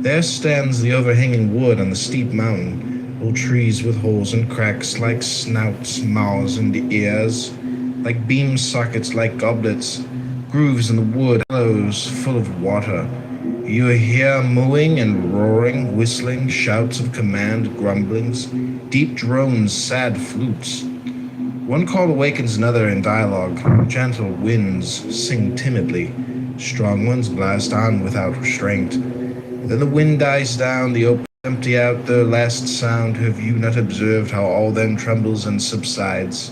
There stands the overhanging wood on the steep mountain, old trees with holes and cracks like snouts, mouths, and ears, like beam sockets, like goblets, grooves in the wood, hollows full of water. You hear mooing and roaring, whistling, shouts of command, grumblings, deep drones, sad flutes. One call awakens another in dialogue. Gentle winds sing timidly. Strong ones blast on without restraint. Then the wind dies down, the open empty out their last sound. Have you not observed how all then trembles and subsides?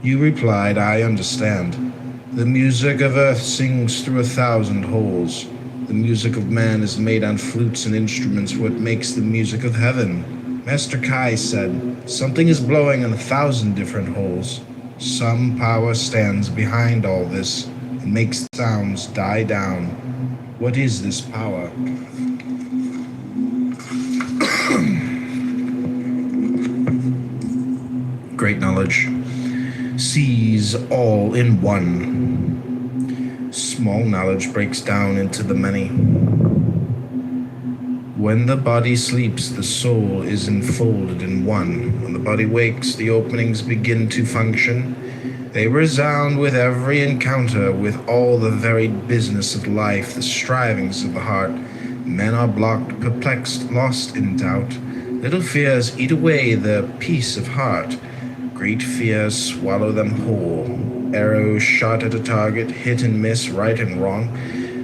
You replied, I understand. The music of earth sings through 1,000 holes. The music of man is made on flutes and instruments, what makes the music of heaven. Master Kai said, something is blowing in 1,000 different holes. Some power stands behind all this and makes sounds die down. What is this power? Great knowledge sees all in one. Small knowledge breaks down into the many. When the body sleeps, the soul is enfolded in one. When the body wakes, the openings begin to function. They resound with every encounter, with all the varied business of life, the strivings of the heart. Men are blocked, perplexed, lost in doubt. Little fears eat away the peace of heart. Great fears swallow them whole. Arrows shot at a target, hit and miss, right and wrong.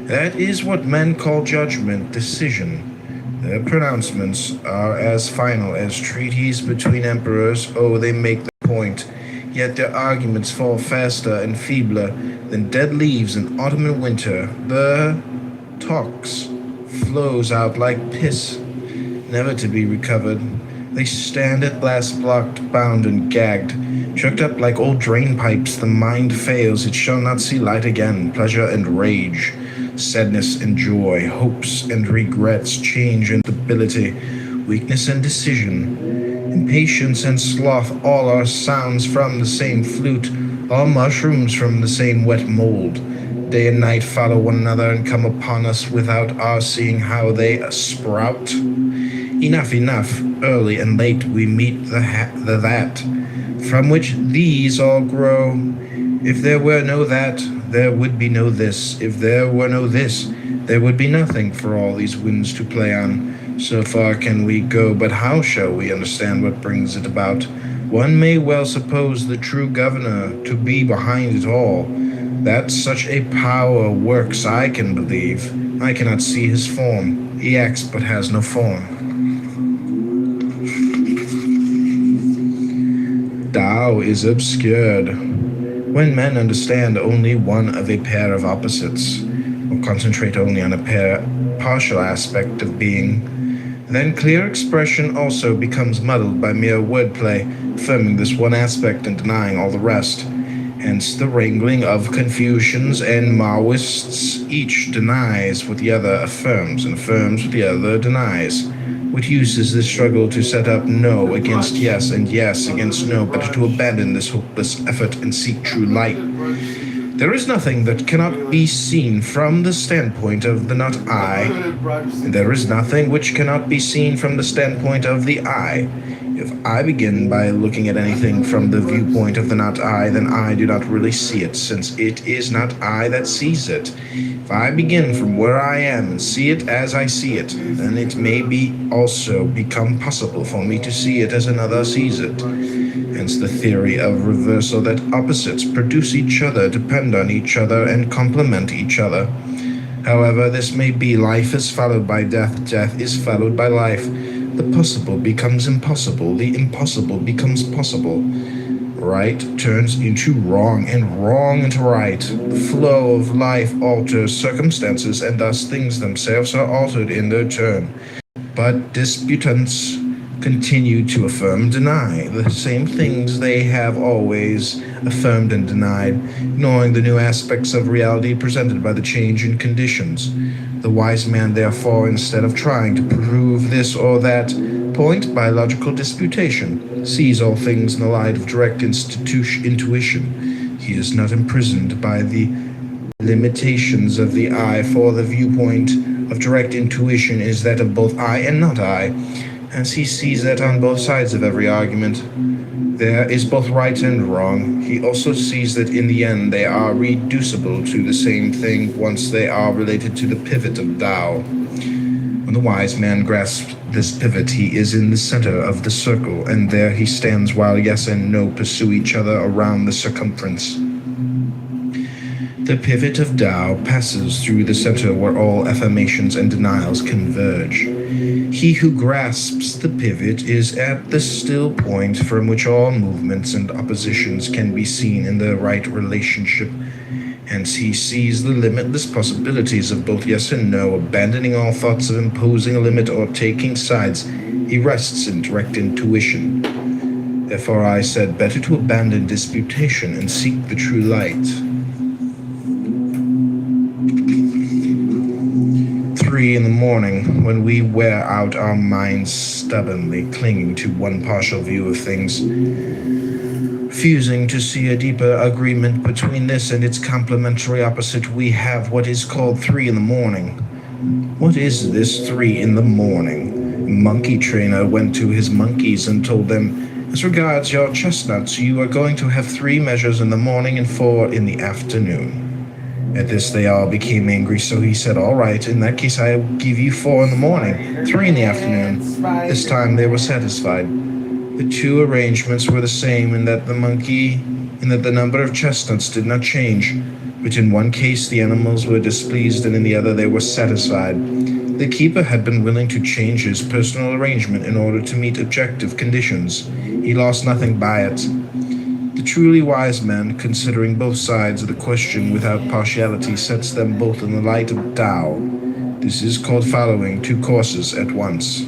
That is what men call judgment, decision. Their pronouncements are as final as treaties between emperors. Oh, they make the point. Yet their arguments fall faster and feebler than dead leaves in autumn and winter. The talks flows out like piss, never to be recovered. They stand at last blocked, bound, and gagged, choked up like old drain pipes. The mind fails, it shall not see light again. Pleasure and rage, sadness and joy, hopes and regrets, change and stability, weakness and decision, impatience and sloth, all are sounds from the same flute, all mushrooms from the same wet mold. Day and night follow one another and come upon us without our seeing how they sprout. Enough, enough, early and late we meet the that, from which these all grow. If there were no that, there would be no this. If there were no this, there would be nothing for all these winds to play on. So far can we go, but how shall we understand what brings it about? One may well suppose the true governor to be behind it all. That such a power works I can believe. I cannot see his form. He acts but has no form. Tao is obscured. When men understand only one of a pair of opposites, or concentrate only on a partial aspect of being, then clear expression also becomes muddled by mere wordplay, affirming this one aspect and denying all the rest. Hence the wrangling of Confucians and Maoists. Each denies what the other affirms, and affirms what the other denies. What use is this struggle to set up no against yes and yes against no, better to abandon this hopeless effort and seek true light. There is nothing that cannot be seen from the standpoint of the not I, and there is nothing which cannot be seen from the standpoint of the I. If I begin by looking at anything from the viewpoint of the not I, then I do not really see it, since it is not I that sees it. If I begin from where I am and see it as I see it, then it may also become possible for me to see it as another sees it. Hence the theory of reversal, that opposites produce each other, depend on each other, and complement each other. However this may be, life is followed by death, death is followed by life. The possible becomes impossible, the impossible becomes possible. Right turns into wrong, and wrong into right. The flow of life alters circumstances, and thus things themselves are altered in their turn. But disputants continue to affirm and deny the same things they have always affirmed and denied, ignoring the new aspects of reality presented by the change in conditions. The wise man, therefore, instead of trying to prove this or that point by logical disputation, sees all things in the light of direct intuition. He is not imprisoned by the limitations of the eye, for the viewpoint of direct intuition is that of both I and not I, as he sees that on both sides of every argument there is both right and wrong. He also sees that in the end they are reducible to the same thing once they are related to the pivot of Tao. When the wise man grasps this pivot, he is in the center of the circle, and there he stands while yes and no pursue each other around the circumference. The pivot of Tao passes through the center where all affirmations and denials converge. He who grasps the pivot is at the still point from which all movements and oppositions can be seen in the right relationship. Hence he sees the limitless possibilities of both yes and no, abandoning all thoughts of imposing a limit or taking sides. He rests in direct intuition. Therefore I said, better to abandon disputation and seek the true light. 3 in the morning, when we wear out our minds stubbornly clinging to one partial view of things, refusing to see a deeper agreement between this and its complementary opposite, we have what is called 3 in the morning. What is this 3 in the morning? A monkey trainer went to his monkeys and told them, as regards your chestnuts, you are going to have 3 measures in the morning and 4 in the afternoon. At this they all became angry, so he said, all right, in that case I will give you 4 in the morning, 3 in the afternoon. This time they were satisfied. The 2 arrangements were the same in that the number of chestnuts did not change, but in one case the animals were displeased and in the other they were satisfied. The keeper had been willing to change his personal arrangement in order to meet objective conditions. He lost nothing by it. The truly wise man, considering both sides of the question without partiality, sets them both in the light of Tao. This is called following 2 courses at once.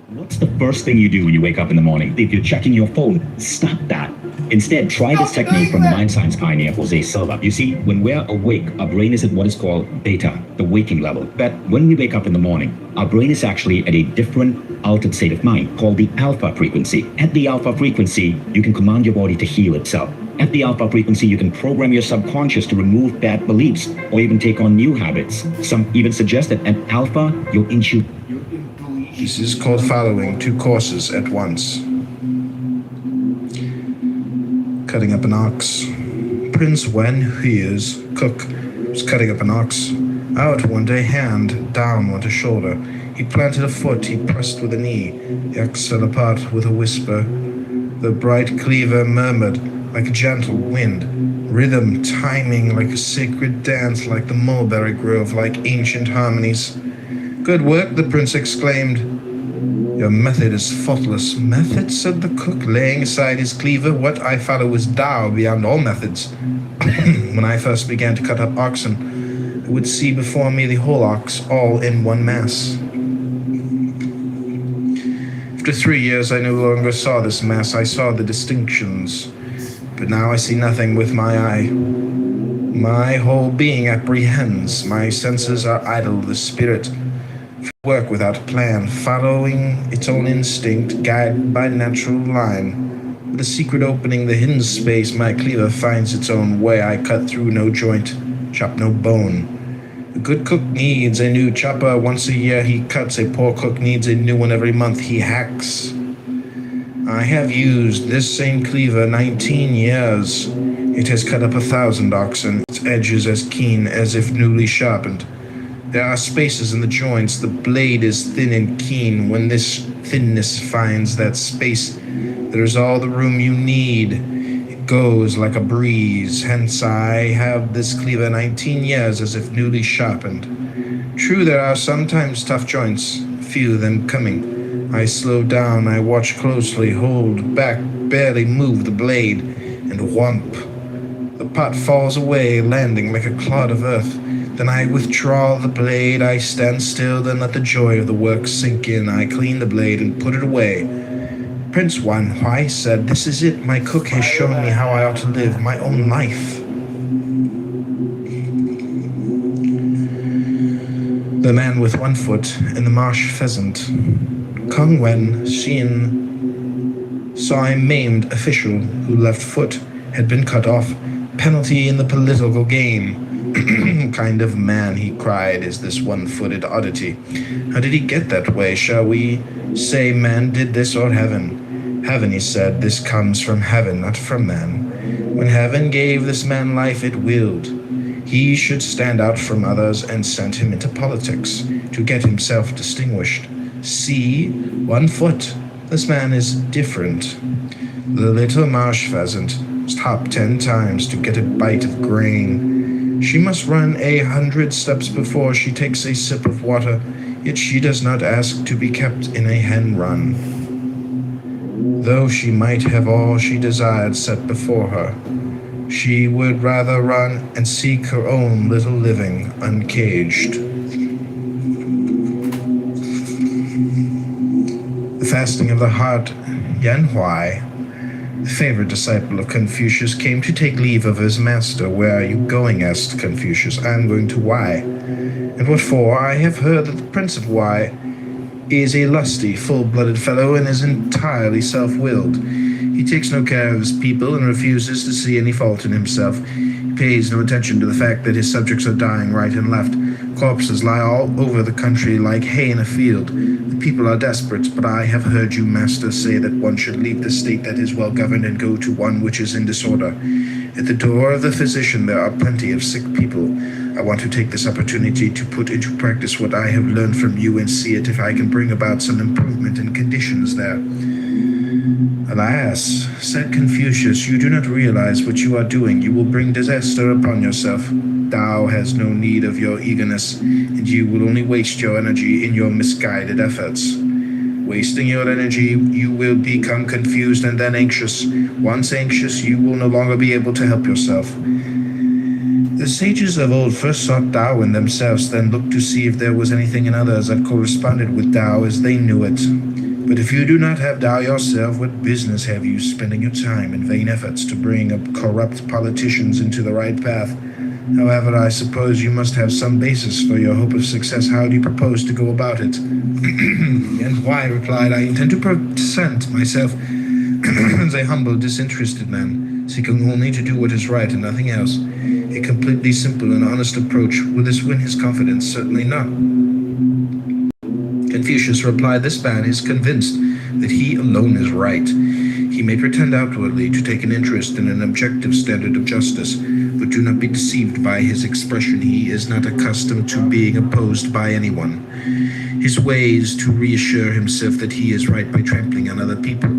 What's the first thing you do when you wake up in the morning? If you're checking your phone, stop that. Instead, try this technique from the mind science pioneer Jose Silva. You see, when we're awake, our brain is at what is called beta, the waking level. But when we wake up in the morning, our brain is actually at a different altered state of mind called the alpha frequency. At the alpha frequency, you can command your body to heal itself. At the alpha frequency, you can program your subconscious to remove bad beliefs or even take on new habits. Some even suggest that at alpha, your intuition. This is called following 2 courses at once. Cutting up an ox. Prince Wen Hui's cook was cutting up an ox. Out went a hand, down went a shoulder. He planted a foot, he pressed with a knee. The ox fell apart with a whisper. The bright cleaver murmured like a gentle wind. Rhythm, timing like a sacred dance, like the mulberry grove, like ancient harmonies. Good work, the prince exclaimed. Your method is faultless. Method, said the cook, laying aside his cleaver. What I follow is Tao beyond all methods. When I first began to cut up oxen, I would see before me the whole ox, all in one mass. After 3 years, I no longer saw this mass. I saw the distinctions. But now I see nothing with my eye. My whole being apprehends. My senses are idle. The spirit work without a plan, following its own instinct, guided by natural line. With a secret opening, the hidden space, my cleaver finds its own way. I cut through no joint, chop no bone. A good cook needs a new chopper once a year. He cuts. A poor cook needs a new one every month. He hacks. I have used this same cleaver 19 years. It has cut up 1,000 oxen. Its edge is as keen as if newly sharpened. There are spaces in the joints. The blade is thin and keen. When this thinness finds that space, there is all the room you need. It goes like a breeze. Hence I have this cleaver 19 years as if newly sharpened. True, there are sometimes tough joints, few of them coming. I slow down, I watch closely, hold back, barely move the blade, and whomp. The pot falls away, landing like a clod of earth. Then I withdraw the blade, I stand still, then let the joy of the work sink in. I clean the blade and put it away. Prince Wan Hui said, this is it. My cook has shown me how I ought to live my own life. The man with 1 foot and the marsh pheasant. Kong Wen Xin saw a maimed official whose left foot had been cut off. Penalty in the political game. kind of man," he cried, "is this one-footed oddity? How did he get that way? Shall we say man did this or heaven? Heaven," he said, "this comes from heaven, not from man. When heaven gave this man life, it willed he should stand out from others and sent him into politics to get himself distinguished. See, 1 foot. This man is different. The little marsh pheasant must hop 10 times to get a bite of grain. She must run 100 steps before she takes a sip of water, yet she does not ask to be kept in a hen run, though she might have all she desired set before her. She would rather run and seek her own little living uncaged." The fasting of the heart, Yan Huai, the favorite disciple of Confucius, came to take leave of his master. "Where are you going?" asked Confucius. "I am going to Wei." "And what for?" "I have heard that the Prince of Wei is a lusty, full-blooded fellow and is entirely self-willed. He takes no care of his people and refuses to see any fault in himself. He pays no attention to the fact that his subjects are dying right and left. Corpses lie all over the country like hay in a field. The people are desperate, but I have heard you, master, say that one should leave the state that is well governed and go to one which is in disorder. At the door of the physician there are plenty of sick people. I want to take this opportunity to put into practice what I have learned from you and see it if I can bring about some improvement in conditions there." "Alas," said Confucius, "you do not realize what you are doing. You will bring disaster upon yourself. Tao has no need of your eagerness, and you will only waste your energy in your misguided efforts. Wasting your energy, you will become confused and then anxious. Once anxious, you will no longer be able to help yourself. The sages of old first sought Tao in themselves, then looked to see if there was anything in others that corresponded with Tao as they knew it. But if you do not have Tao yourself, what business have you spending your time in vain efforts to bring up corrupt politicians into the right path? However, I suppose you must have some basis for your hope of success. How do you propose to go about it?" And Why replied, "I intend to present myself as a humble, disinterested man, seeking only to do what is right and nothing else. A completely simple and honest approach. Will this win his confidence? Certainly not." Confucius replied, "This man is convinced that he alone is right. He may pretend outwardly to take an interest in an objective standard of justice, but do not be deceived by his expression. He is not accustomed to being opposed by anyone. His way is to reassure himself that he is right by trampling on other people.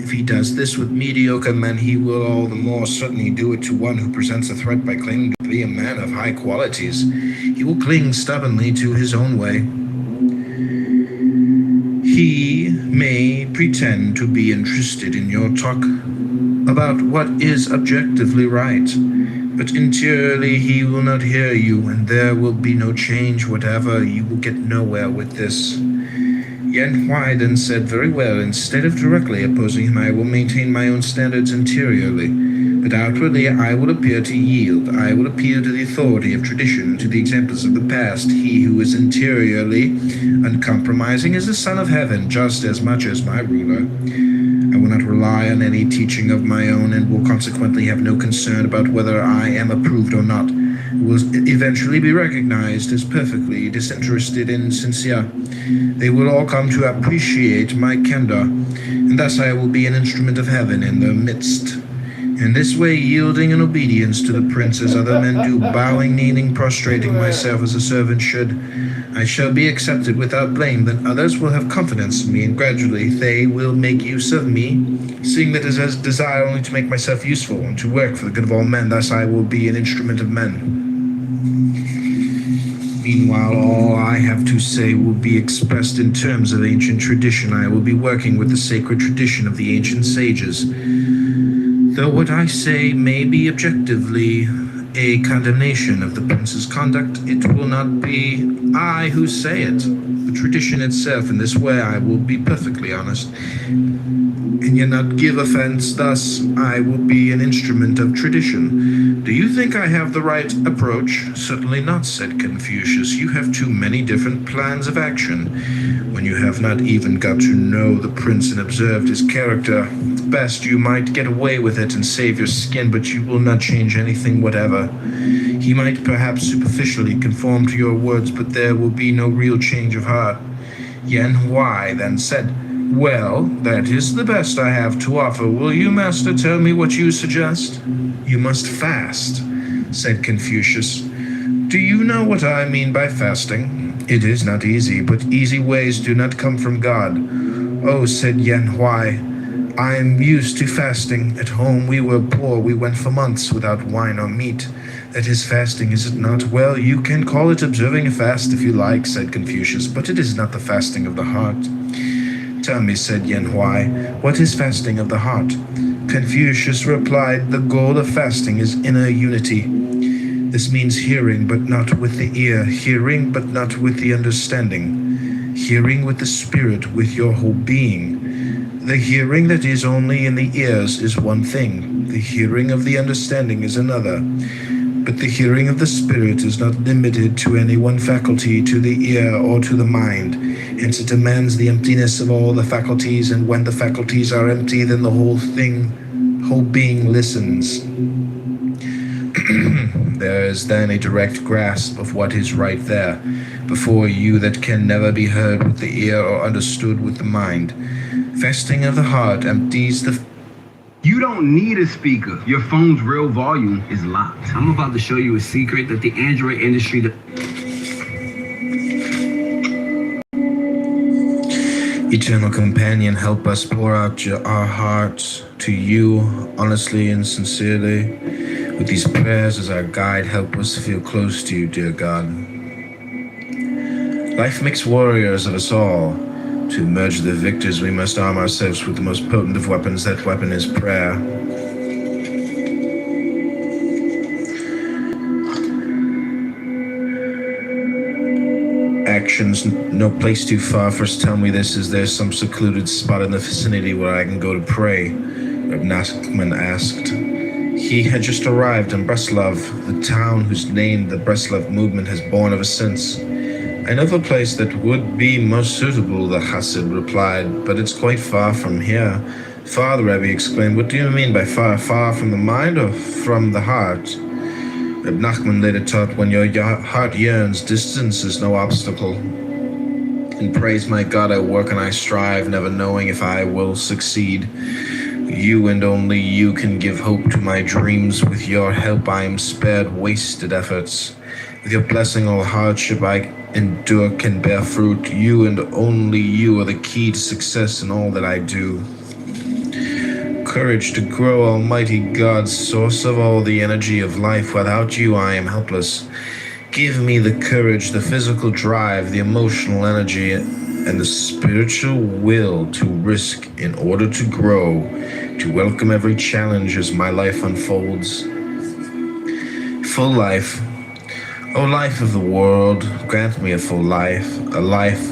If he does this with mediocre men, he will all the more certainly do it to one who presents a threat by claiming to be a man of high qualities. He will cling stubbornly to his own way. He may pretend to be interested in your talk about what is objectively right, but interiorly he will not hear you, and there will be no change whatever. You will get nowhere with this." Yan Huai then said, "Very well, instead of directly opposing him, I will maintain my own standards interiorly, but outwardly I will appear to yield. I will appeal to the authority of tradition, to the examples of the past. He who is interiorly uncompromising is the son of heaven, just as much as my ruler. I will not rely on any teaching of my own, and will consequently have no concern about whether I am approved or not. It will eventually be recognized as perfectly disinterested and sincere. They will all come to appreciate my candor, and thus I will be an instrument of heaven in their midst. In this way, yielding in obedience to the prince as other men do, bowing, kneeling, prostrating myself as a servant should, I shall be accepted without blame. Then others will have confidence in me, and gradually they will make use of me, seeing that I desire only to make myself useful and to work for the good of all men. Thus I will be an instrument of men. Meanwhile, all I have to say will be expressed in terms of ancient tradition. I will be working with the sacred tradition of the ancient sages. Though what I say may be objectively a condemnation of the prince's conduct, it will not be I who say it, the tradition itself. In this way I will be perfectly honest, and yet not give offense. Thus I will be an instrument of tradition. Do you think I have the right approach? Certainly not, said Confucius. You have too many different plans of action. When you have not even got to know the prince and observed his character, at best you might get away with it and save your skin, but you will not change anything whatever. He might perhaps superficially conform to your words, but there will be no real change of heart. Yen Huai then said, "Well, that is the best I have to offer. Will you, Master, tell me what you suggest?" "You must fast," said Confucius. "Do you know what I mean by fasting? It is not easy, but easy ways do not come from God." "Oh," said Yen Huai, "I am used to fasting. At home we were poor. We went for months without wine or meat. That is fasting, is it not?" "Well, you can call it observing a fast if you like," said Confucius, "but it is not the fasting of the heart." "Tell me," said Yen Huai, "what is fasting of the heart?" Confucius replied, "The goal of fasting is inner unity. This means hearing but not with the ear, hearing but not with the understanding, hearing with the spirit, with your whole being. The hearing that is only in the ears is one thing, the hearing of the understanding is another. But the hearing of the spirit is not limited to any one faculty, to the ear or to the mind. Hence it demands the emptiness of all the faculties, and when the faculties are empty, then the whole being listens. There is then a direct grasp of what is right there before you that can never be heard with the ear or understood with the mind. Fasting of the heart empties the... You don't need a speaker. Your phone's real volume is locked. I'm about to show you a secret that the Android industry... Eternal Companion, help us pour out our hearts to you honestly and sincerely. With these prayers as our guide, help us feel close to you, dear God. Life makes warriors of us all. To emerge the victors, we must arm ourselves with the most potent of weapons. That weapon is prayer. Actions, no place too far. First tell me this, is there some secluded spot in the vicinity where I can go to pray? Reb Nachman asked. He had just arrived in Breslov, the town whose name the Breslov movement has borne ever since. "I know of a place that would be most suitable," the Chassid replied, "but it's quite far from here." "Far," the Rebbe exclaimed. "What do you mean by far? Far from the mind or from the heart?" Reb Nachman later taught, "When your heart yearns, distance is no obstacle. In praise my God I work and I strive, never knowing if I will succeed. You and only you can give hope to my dreams. With your help I am spared wasted efforts. With your blessing all hardship I endure can bear fruit. You and only you are the key to success in all that I do. Courage to grow, Almighty God, source of all the energy of life. Without you I am helpless. Give me the courage, the physical drive, the emotional energy, and the spiritual will to risk in order to grow, to welcome every challenge as my life unfolds." Full life. O life of the world, grant me a full life, a life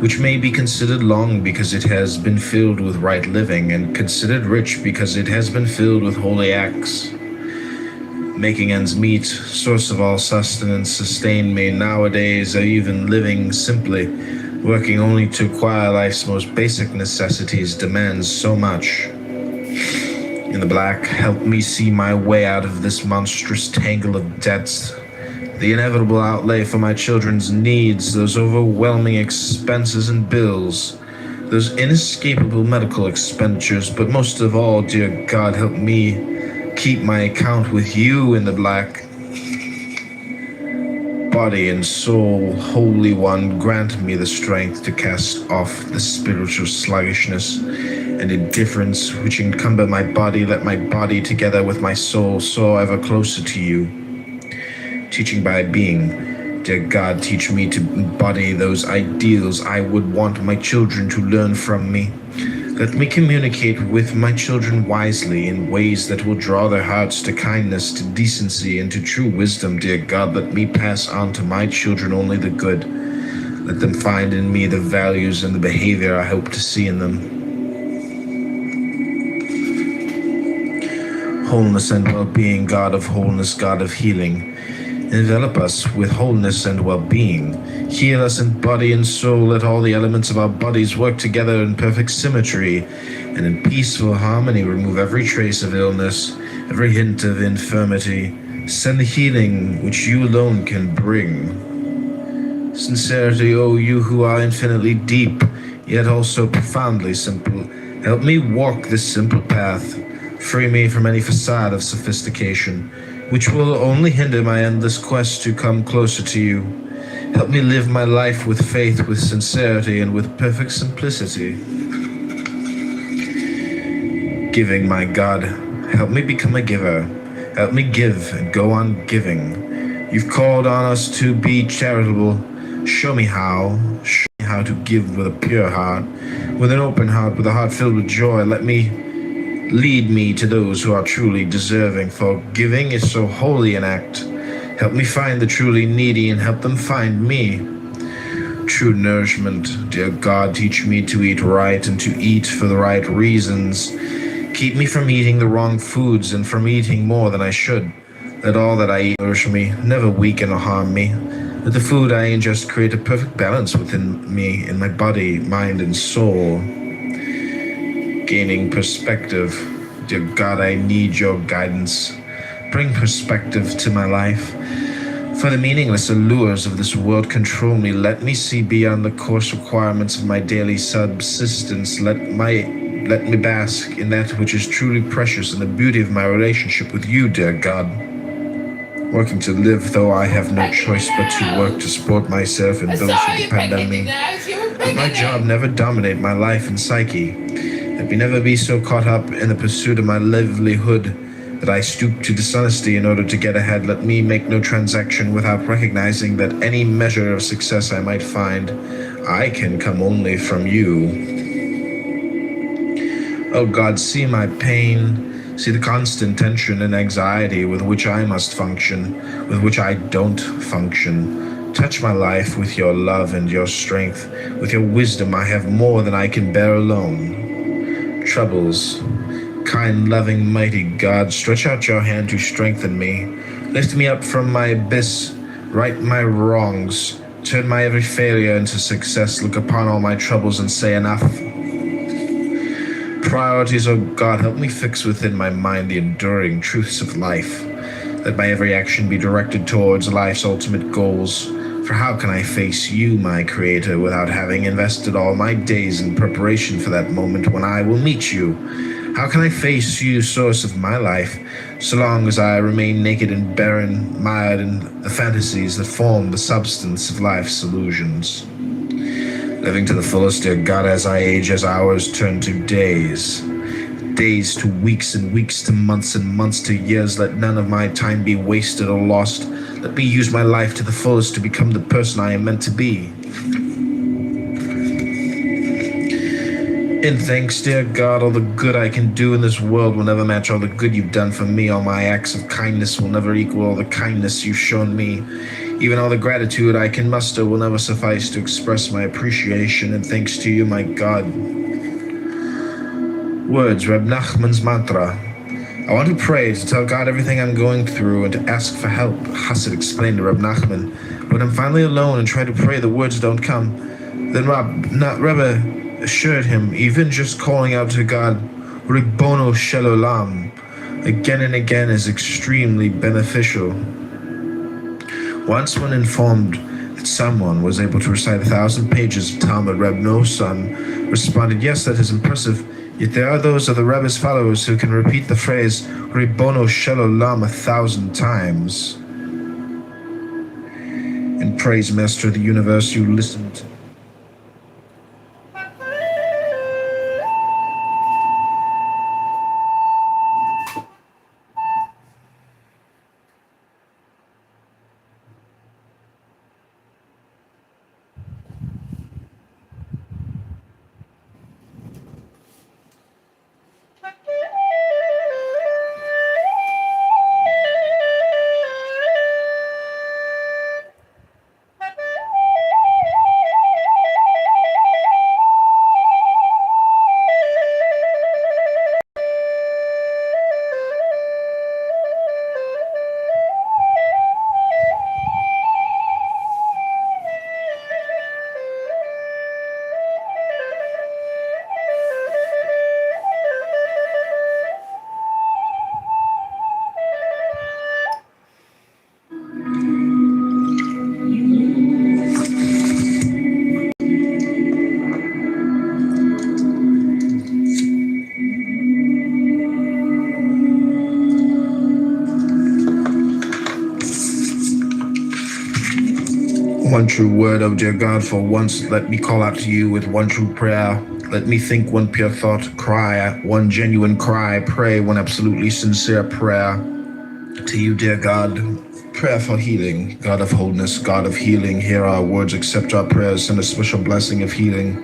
which may be considered long because it has been filled with right living, and considered rich because it has been filled with holy acts. Making ends meet, source of all sustenance, sustain me nowadays, or even living simply, working only to acquire life's most basic necessities demands so much. In the black, help me see my way out of this monstrous tangle of debts, the inevitable outlay for my children's needs, those overwhelming expenses and bills, those inescapable medical expenditures, but most of all, dear God, help me keep my account with you in the black. Body and soul, Holy One, grant me the strength to cast off the spiritual sluggishness and indifference which encumber my body. Let my body, together with my soul, soar ever closer to you. Teaching by being, dear God, teach me to embody those ideals I would want my children to learn from me. Let me communicate with my children wisely in ways that will draw their hearts to kindness, to decency, and to true wisdom. Dear God, let me pass on to my children only the good. Let them find in me the values and the behavior I hope to see in them. Wholeness and well-being, God of wholeness, God of healing. Envelop us with wholeness and well-being. Heal us in body and soul. Let all the elements of our bodies work together in perfect symmetry and in peaceful harmony. Remove every trace of illness, every hint of infirmity. Send the healing which you alone can bring. Sincerity, O you who are infinitely deep, yet also profoundly simple, help me walk this simple path. Free me from any facade of sophistication, which will only hinder my endless quest to come closer to you. Help me live my life with faith, with sincerity, and with perfect simplicity. Giving, my God, help me become a giver. Help me give and go on giving. You've called on us to be charitable. Show me how. Show me how to give with a pure heart, with an open heart, with a heart filled with joy. Lead me to those who are truly deserving, for giving is so holy an act. Help me find the truly needy and help them find me. True nourishment, dear God, teach me to eat right and to eat for the right reasons. Keep me from eating the wrong foods and from eating more than I should. Let all that I eat nourish me, never weaken or harm me. Let the food I ingest create a perfect balance within me, in my body, mind, and soul. Gaining perspective. Dear God, I need your guidance. Bring perspective to my life. For the meaningless allures of this world control me. Let me see beyond the coarse requirements of my daily subsistence. Let me bask in that which is truly precious, in the beauty of my relationship with you, dear God. Working to live, though I have no choice but to work to support myself and those who depend on me. Let my job never dominate my life and psyche. Let me never be so caught up in the pursuit of my livelihood that I stoop to dishonesty in order to get ahead. Let me make no transaction without recognizing that any measure of success I might find, I can come only from you. Oh God, see my pain, see the constant tension and anxiety with which I must function, with which I don't function. Touch my life with your love and your strength. With your wisdom I have more than I can bear alone. Troubles, kind, loving, mighty God, stretch out your hand to strengthen me. Lift me up from my abyss, right my wrongs, turn my every failure into success, look upon all my troubles and say enough. Priorities, oh God, help me fix within my mind the enduring truths of life. Let my every action be directed towards life's ultimate goals. For how can I face you, my Creator, without having invested all my days in preparation for that moment when I will meet you? How can I face you, source of my life, so long as I remain naked and barren, mired in the fantasies that form the substance of life's illusions? Living to the fullest, dear God, as I age, as hours turn to days. Days to weeks and weeks to months and months to years. Let none of my time be wasted or lost. Let me use my life to the fullest to become the person I am meant to be. In thanks, dear God, all the good I can do in this world will never match all the good you've done for me. All my acts of kindness will never equal all the kindness you've shown me. Even all the gratitude I can muster will never suffice to express my appreciation and thanks to you, my God. Words, Reb Nachman's mantra. I want to pray, to tell God everything I'm going through, and to ask for help. Hasid explained to Reb Nachman. When I'm finally alone and try to pray, the words don't come. Then Rebbe assured him, even just calling out to God, Ribbono Shel Olam, again and again is extremely beneficial. Once, when informed that someone was able to recite 1,000 pages of Talmud, Reb Noson responded, yes, that is impressive, yet there are those of the Rebbe's followers who can repeat the phrase Ribbono Shel Olam 1,000 times. And praise, Master of the universe, you listened. one true word, oh dear God, for once let me call out to you with one true prayer. Let me think one pure thought, cry one genuine cry, pray one absolutely sincere prayer to you, dear God. Prayer for healing, God of wholeness, God of healing, hear our words, accept our prayers, send a special blessing of healing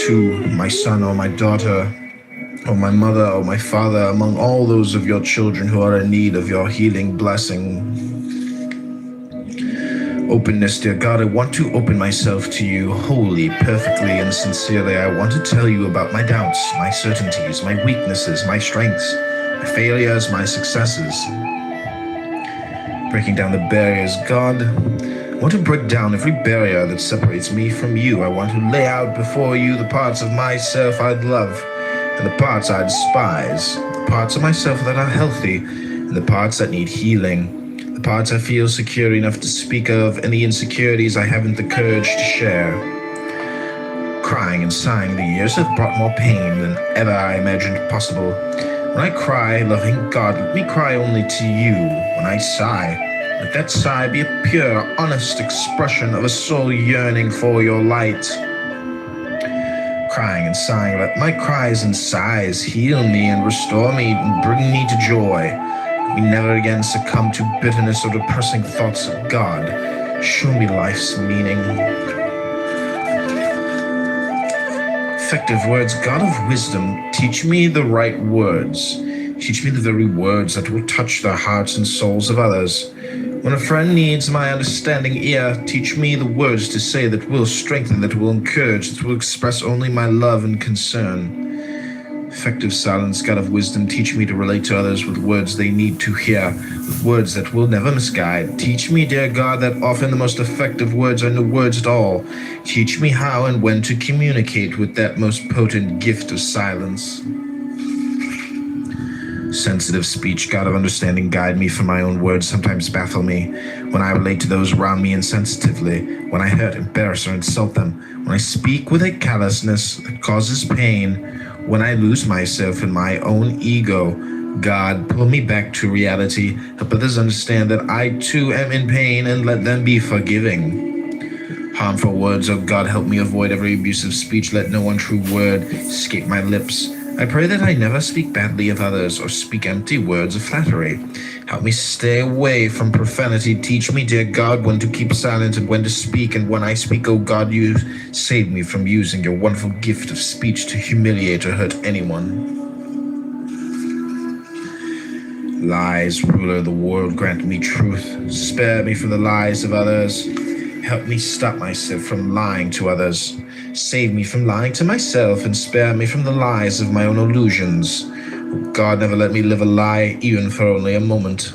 to my son or my daughter, or my mother or my father, among all those of your children who are in need of your healing blessing. Openness, dear God, I want to open myself to you wholly, perfectly, and sincerely. I want to tell you about my doubts, my certainties, my weaknesses, my strengths, my failures, my successes. Breaking down the barriers, God. I want to break down every barrier that separates me from you. I want to lay out before you the parts of myself I'd love and the parts I despise, the parts of myself that are healthy and the parts that need healing, the parts I feel secure enough to speak of, and the insecurities I haven't the courage to share. Crying and sighing, the years have brought more pain than ever I imagined possible. When I cry, loving God, let me cry only to you. When I sigh, let that sigh be a pure, honest expression of a soul yearning for your light. Crying and sighing, let my cries and sighs heal me and restore me and bring me to joy. Let me never again succumb to bitterness or depressing thoughts of God. Show me life's meaning. Effective words, God of wisdom, teach me the right words. Teach me the very words that will touch the hearts and souls of others. When a friend needs my understanding ear, teach me the words to say that will strengthen, that will encourage, that will express only my love and concern. Effective silence, God of wisdom, teach me to relate to others with words they need to hear, with words that will never misguide. Teach me, dear God, that often the most effective words are no words at all. Teach me how and when to communicate with that most potent gift of silence. Sensitive speech, God of understanding, guide me, for my own words sometimes baffle me. When I relate to those around me insensitively, when I hurt, embarrass, or insult them, when I speak with a callousness that causes pain, when I lose myself in my own ego, God, pull me back to reality. Help others understand that I too am in pain, and let them be forgiving. Harmful words, oh God, help me avoid every abusive speech. Let no untrue word escape my lips. I pray that I never speak badly of others or speak empty words of flattery. Help me stay away from profanity. Teach me, dear God, when to keep silent and when to speak. And when I speak, oh God, you save me from using your wonderful gift of speech to humiliate or hurt anyone. Lies, ruler of the world, grant me truth. Spare me from the lies of others. Help me stop myself from lying to others. Save me from lying to myself and spare me from the lies of my own illusions. Oh God, never let me live a lie, even for only a moment.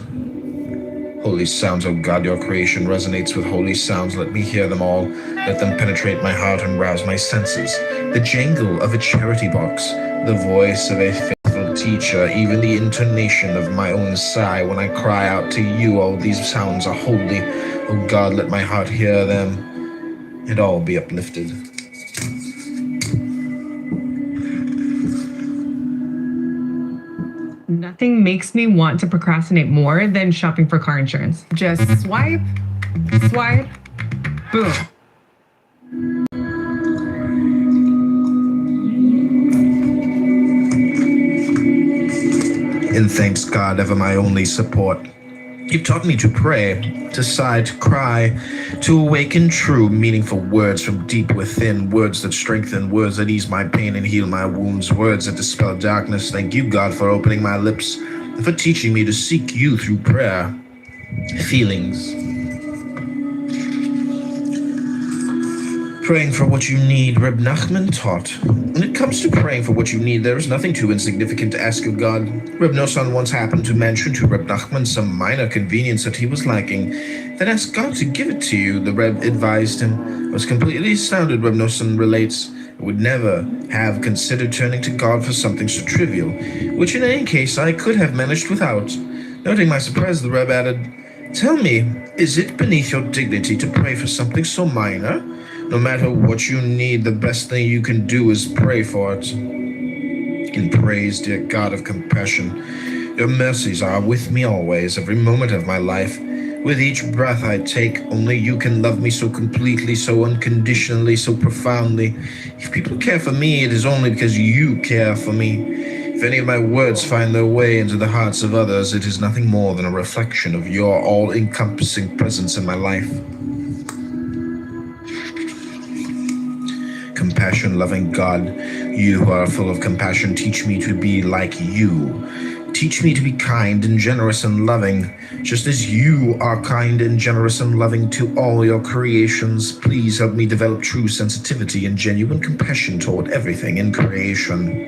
Holy sounds, oh God, your creation resonates with holy sounds. Let me hear them all. Let them penetrate my heart and rouse my senses. The jangle of a charity box, the voice of a faithful teacher, even the intonation of my own sigh when I cry out to you. All these sounds are holy. Oh God, let my heart hear them and all be uplifted. Nothing makes me want to procrastinate more than shopping for car insurance. Just swipe, swipe, boom. And thanks God, ever my only support. You've taught me to pray, to sigh, to cry, to awaken true, meaningful words from deep within, words that strengthen, words that ease my pain and heal my wounds, words that dispel darkness. Thank you, God, for opening my lips and for teaching me to seek you through prayer. Feelings. Praying for what you need, Reb Nachman taught. When it comes to praying for what you need, there is nothing too insignificant to ask of God. Reb Nosson once happened to mention to Reb Nachman some minor convenience that he was lacking, then ask God to give it to you, the Reb advised him. I was completely astounded, Reb Nosson relates. I would never have considered turning to God for something so trivial, which in any case I could have managed without. Noting my surprise, the Reb added, "Tell me, is it beneath your dignity to pray for something so minor? No matter what you need, the best thing you can do is pray for it." In praise, dear God of compassion, your mercies are with me always, every moment of my life. With each breath I take, only you can love me so completely, so unconditionally, so profoundly. If people care for me, it is only because you care for me. If any of my words find their way into the hearts of others, it is nothing more than a reflection of your all-encompassing presence in my life. Compassion-loving God, you who are full of compassion, teach me to be like you. Teach me to be kind and generous and loving, just as you are kind and generous and loving to all your creations. Please help me develop true sensitivity and genuine compassion toward everything in creation.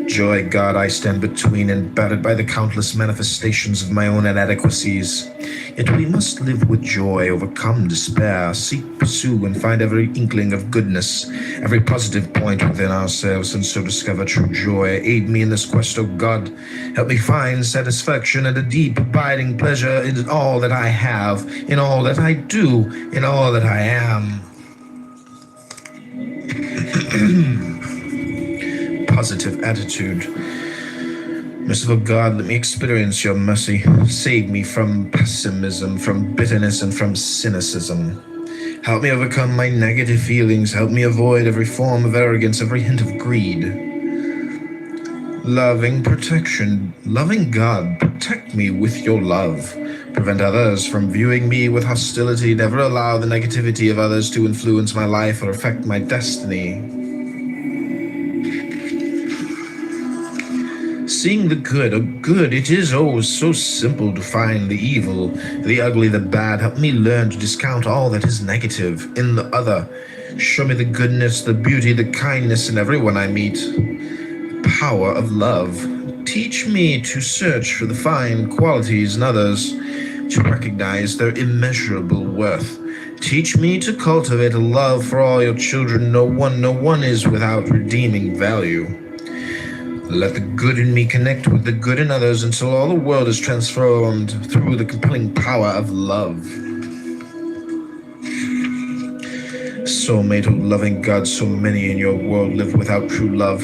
Joy, God, I stand between and battered by the countless manifestations of my own inadequacies. Yet we must live with joy, overcome despair, seek, pursue, and find every inkling of goodness, every positive point within ourselves, and so discover true joy. Aid me in this quest, O God. Help me find satisfaction and a deep, abiding pleasure in all that I have, in all that I do, in all that I am. Positive attitude. Merciful God, let me experience your mercy. Save me from pessimism, from bitterness, and from cynicism. Help me overcome my negative feelings. Help me avoid every form of arrogance, every hint of greed. Loving protection. Loving God, protect me with your love. Prevent others from viewing me with hostility. Never allow the negativity of others to influence my life or affect my destiny. Seeing the good, oh good, it is oh so simple to find the evil, the ugly, the bad. Help me learn to discount all that is negative in the other. Show me the goodness, the beauty, the kindness in everyone I meet. The power of love. Teach me to search for the fine qualities in others, to recognize their immeasurable worth. Teach me to cultivate a love for all your children. No one is without redeeming value. Let the good in me connect with the good in others until all the world is transformed through the compelling power of love. Soulmate, oh loving God, so many in your world live without true love.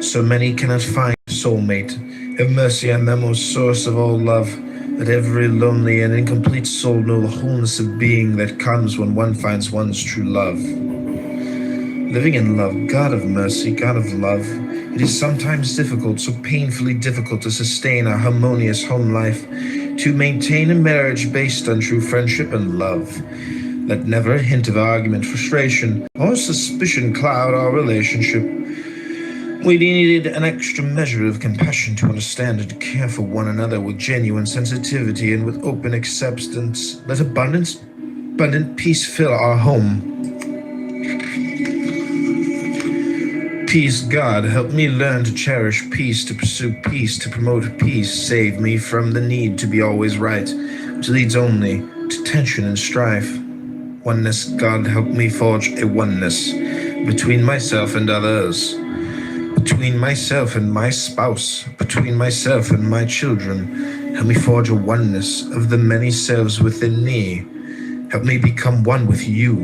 So many cannot find a soulmate. Have mercy on them, O source of all love. Let every lonely and incomplete soul know the wholeness of being that comes when one finds one's true love. Living in love, God of mercy, God of love, it is sometimes difficult, so painfully difficult to sustain a harmonious home life, to maintain a marriage based on true friendship and love. Let never a hint of argument, frustration, or suspicion cloud our relationship. We needed an extra measure of compassion to understand and to care for one another with genuine sensitivity and with open acceptance. Let abundant peace fill our home. Peace, God, help me learn to cherish peace, to pursue peace, to promote peace. Save me from the need to be always right, which leads only to tension and strife. Oneness, God, help me forge a oneness between myself and others, between myself and my spouse, between myself and my children. Help me forge a oneness of the many selves within me. Help me become one with you.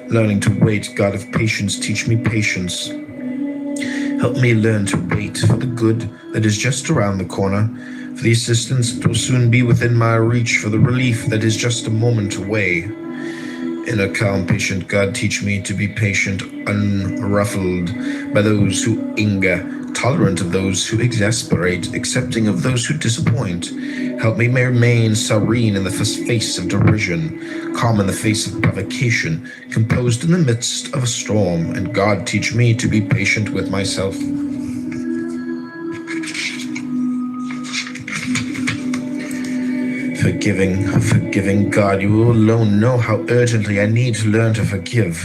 Learning to wait, God of patience, teach me patience. Help me learn to wait for the good that is just around the corner, for the assistance that will soon be within my reach, for the relief that is just a moment away. Inner calm, patient God, teach me to be patient, unruffled by those who anger, tolerant of those who exasperate, accepting of those who disappoint. Help me remain serene in the face of derision, calm in the face of provocation, composed in the midst of a storm. And God, teach me to be patient with myself. Forgiving God, you alone know how urgently I need to learn to forgive.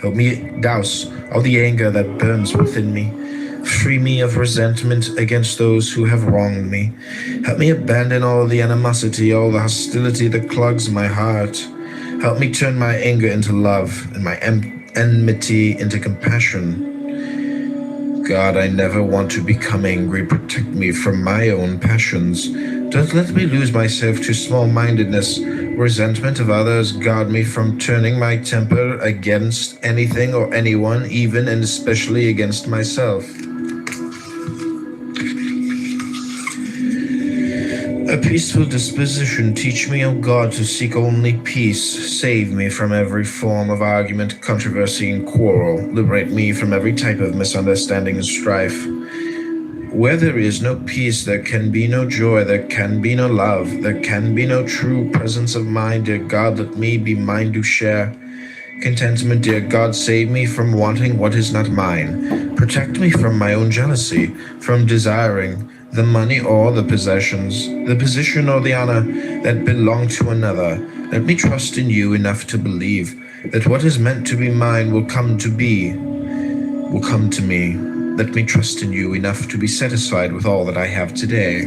Help me douse all the anger that burns within me. Free me of resentment against those who have wronged me. Help me abandon all the animosity, all the hostility that clogs my heart. Help me turn my anger into love and my enmity into compassion. God, I never want to become angry. Protect me from my own passions. Don't let me lose myself to small-mindedness, resentment of others. Guard me from turning my temper against anything or anyone, even and especially against myself. A peaceful disposition, teach me, O God, to seek only peace. Save me from every form of argument, controversy, and quarrel. Liberate me from every type of misunderstanding and strife. Where there is no peace, there can be no joy, there can be no love, there can be no true presence of mind. Dear God, let me be mine to share. Contentment, dear God, save me from wanting what is not mine. Protect me from my own jealousy, from desiring the money or the possessions, the position or the honor that belong to another. Let me trust in you enough to believe that what is meant to be mine will come to me. Let me trust in you enough to be satisfied with all that I have today.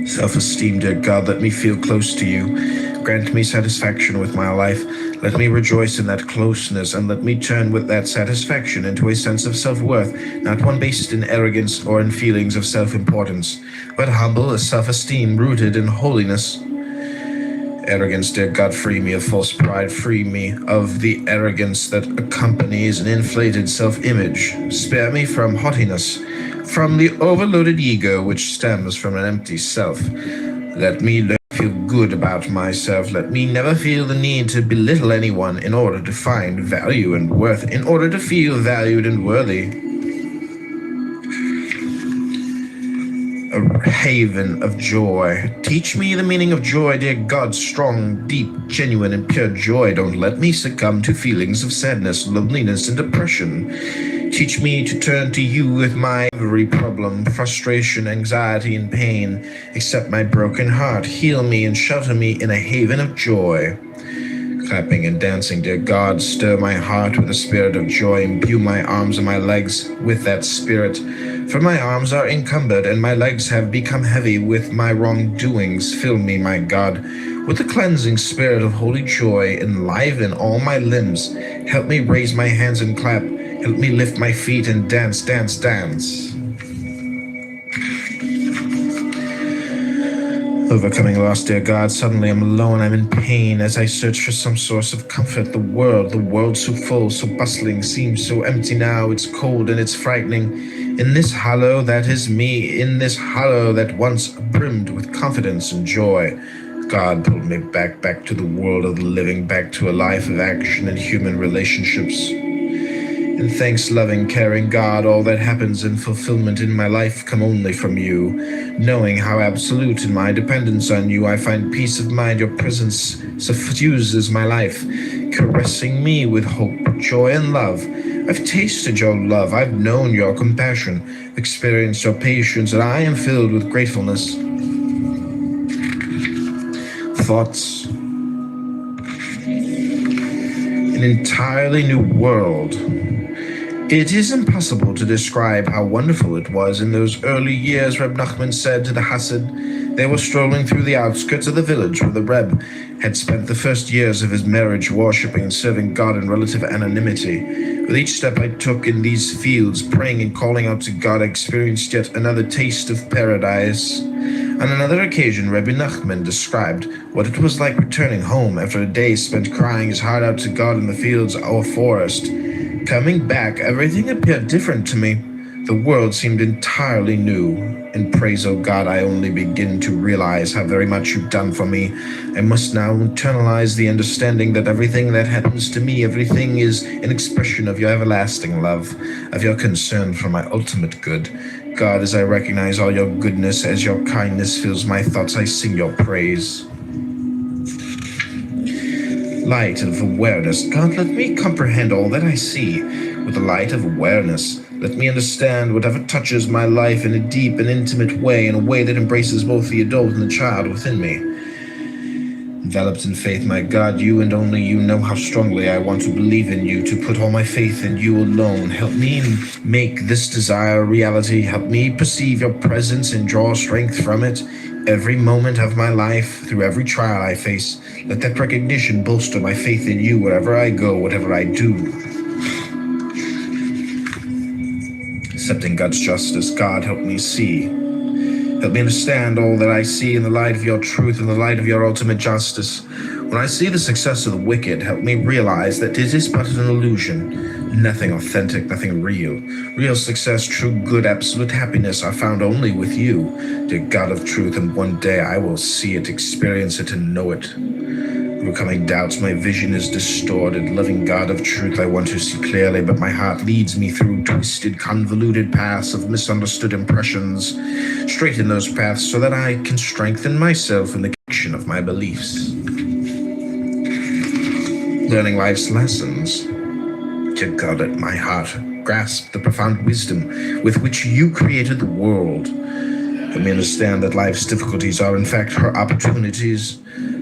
Self-esteem, dear God, let me feel close to you. Grant me satisfaction with my life. Let me rejoice in that closeness, and let me turn with that satisfaction into a sense of self-worth, not one based in arrogance or in feelings of self-importance, but humble, a self-esteem rooted in holiness. Arrogance, dear God, free me of false pride. Free me of the arrogance that accompanies an inflated self-image. Spare me from haughtiness, from the overloaded ego which stems from an empty self. Let me learn to feel good about myself. Let me never feel the need to belittle anyone in order to find value and worth, in order to feel valued and worthy. A haven of joy. Teach me the meaning of joy, dear God, strong, deep, genuine, and pure joy. Don't let me succumb to feelings of sadness, loneliness, and depression. Teach me to turn to you with my every problem, frustration, anxiety, and pain. Accept my broken heart. Heal me and shelter me in a haven of joy. Clapping and dancing, dear God, stir my heart with a spirit of joy. Imbue my arms and my legs with that spirit. For my arms are encumbered and my legs have become heavy with my wrongdoings. Fill me, my God, with the cleansing spirit of holy joy. Enliven all my limbs. Help me raise my hands and clap. Help me lift my feet and dance, dance, dance. Overcoming loss, dear God, suddenly I'm alone, I'm in pain as I search for some source of comfort. The world so full, so bustling, seems so empty now. It's cold and it's frightening. In this hollow that is me, in this hollow that once brimmed with confidence and joy. God pulled me back to the world of the living, back to a life of action and human relationships. And thanks, loving, caring God, all that happens in fulfillment in my life come only from you. Knowing how absolute in my dependence on you, I find peace of mind. Your presence suffuses my life, caressing me with hope, joy, and love. I've tasted your love, I've known your compassion, experienced your patience, and I am filled with gratefulness. Thoughts. An entirely new world. It is impossible to describe how wonderful it was in those early years, Reb Nachman said to the Hasid. They were strolling through the outskirts of the village where the Reb had spent the first years of his marriage worshipping and serving God in relative anonymity. With each step I took in these fields, praying and calling out to God, I experienced yet another taste of paradise. On another occasion, Rabbi Nachman described what it was like returning home after a day spent crying his heart out to God in the fields or forest. Coming back, everything appeared different to me. The world seemed entirely new. In praise, O God, I only begin to realize how very much you've done for me. I must now internalize the understanding that everything that happens to me, everything is an expression of your everlasting love, of your concern for my ultimate good. God, as I recognize all your goodness, as your kindness fills my thoughts, I sing your praise. Light of awareness. God, let me comprehend all that I see with the light of awareness. Let me understand whatever touches my life in a deep and intimate way, in a way that embraces both the adult and the child within me. Enveloped in faith, my God, you and only you know how strongly I want to believe in you, to put all my faith in you alone. Help me make this desire a reality. Help me perceive your presence and draw strength from it. Every moment of my life, through every trial I face, let that recognition bolster my faith in you wherever I go, whatever I do. Accepting God's justice, God, help me see. Help me understand all that I see in the light of your truth, in the light of your ultimate justice. When I see the success of the wicked, help me realize that it is but an illusion. Nothing authentic, nothing real. Real success, true good, absolute happiness are found only with you, dear God of truth, and one day I will see it, experience it, and know it. Overcoming doubts, my vision is distorted. Loving God of truth, I want to see clearly, but my heart leads me through twisted, convoluted paths of misunderstood impressions. Straighten those paths so that I can strengthen myself in the conviction of my beliefs. Learning life's lessons. Dear God, let my heart grasp the profound wisdom with which you created the world. Let me understand that life's difficulties are in fact her opportunities.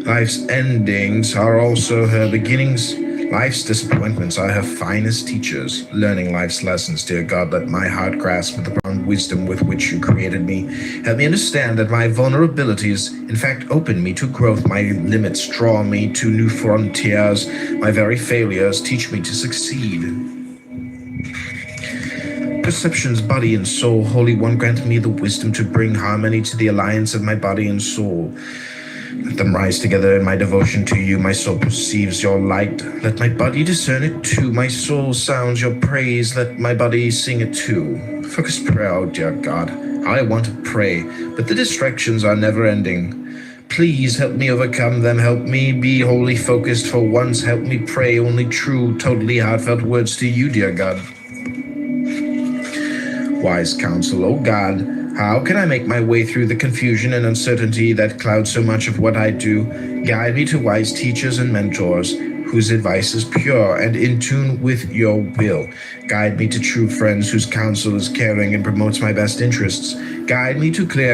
Life's endings are also her beginnings. Life's disappointments are her finest teachers. Learning life's lessons, dear God, let my heart grasp the profound wisdom with which you created me. Help me understand that my vulnerabilities, in fact, open me to growth. My limits draw me to new frontiers. My very failures teach me to succeed. Perceptions, body and soul, Holy One, grant me the wisdom to bring harmony to the alliance of my body and soul. Let them rise together in my devotion to you. My soul perceives your light. Let my body discern it too. My soul sounds your praise. Let my body sing it too. Focus prayer, oh dear God. I want to pray, but the distractions are never ending. Please help me overcome them. Help me be wholly focused for once. Help me pray only true, totally heartfelt words to you, dear God. Wise counsel, oh God. How can I make my way through the confusion and uncertainty that cloud so much of what I do? Guide me to wise teachers and mentors whose advice is pure and in tune with your will. Guide me to true friends whose counsel is caring and promotes my best interests. Guide me to clear